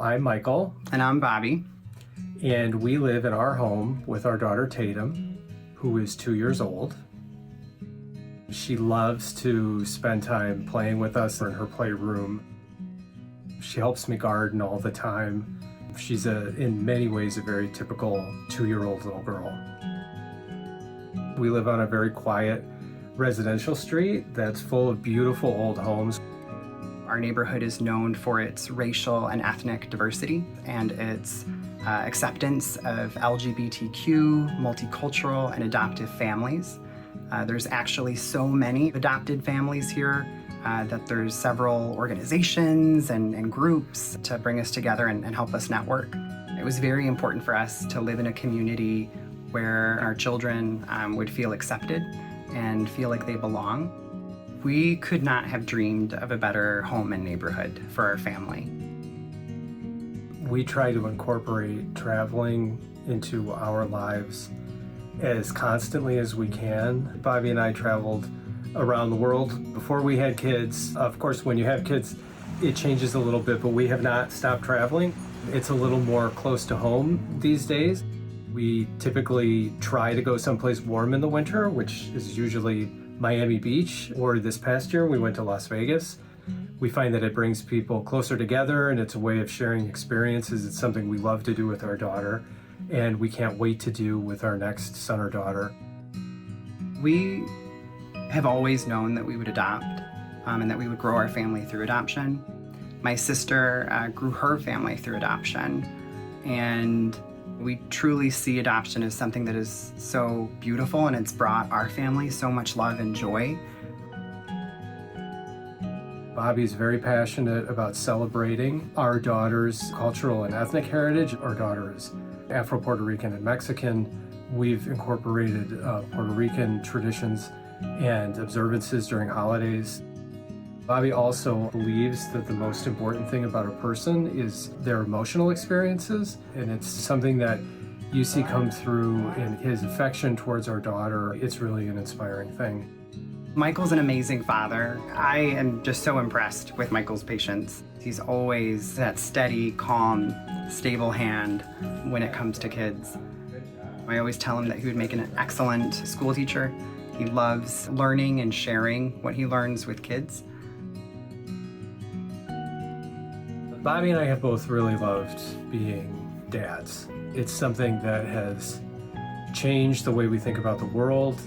I'm Michael. And I'm Bobby. And we live in our home with our daughter Tatum, who is 2 years old. She loves to spend time playing with us in her playroom. She helps me garden all the time. She's in many ways a very typical 2-year-old little girl. We live on a very quiet residential street that's full of beautiful old homes. Our neighborhood is known for its racial and ethnic diversity and its acceptance of LGBTQ, multicultural, and adoptive families. There's actually so many adopted families here that there's several organizations and groups to bring us together and help us network. It was very important for us to live in a community where our children would feel accepted and feel like they belong. We could not have dreamed of a better home and neighborhood for our family. We try to incorporate traveling into our lives as constantly as we can. Bobby and I traveled around the world before we had kids. Of course, when you have kids, it changes a little bit, but we have not stopped traveling. It's a little more close to home these days. We typically try to go someplace warm in the winter, which is usually Miami Beach, or this past year we went to Las Vegas. We find that it brings people closer together and it's a way of sharing experiences. It's something we love to do with our daughter and we can't wait to do with our next son or daughter. We have always known that we would adopt and that we would grow our family through adoption. My sister grew her family through adoption, and we truly see adoption as something that is so beautiful, and it's brought our family so much love and joy. Bobby's very passionate about celebrating our daughter's cultural and ethnic heritage. Our daughter is Afro-Puerto Rican and Mexican. We've incorporated Puerto Rican traditions and observances during holidays. Bobby also believes that the most important thing about a person is their emotional experiences, and it's something that you see come through in his affection towards our daughter. It's really an inspiring thing. Michael's an amazing father. I am just so impressed with Michael's patience. He's always that steady, calm, stable hand when it comes to kids. I always tell him that he would make an excellent school teacher. He loves learning and sharing what he learns with kids. Bobby and I have both really loved being dads. It's something that has changed the way we think about the world.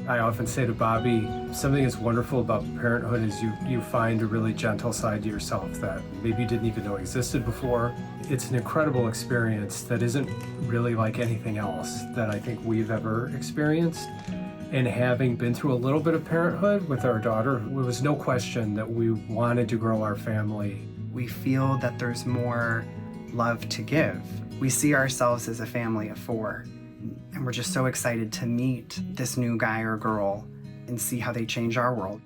I often say to Bobby, something that's wonderful about parenthood is you find a really gentle side to yourself that maybe you didn't even know existed before. It's an incredible experience that isn't really like anything else that I think we've ever experienced. And having been through a little bit of parenthood with our daughter, there was no question that we wanted to grow our family. We feel that there's more love to give. We see ourselves as a family of 4, and we're just so excited to meet this new guy or girl and see how they change our world.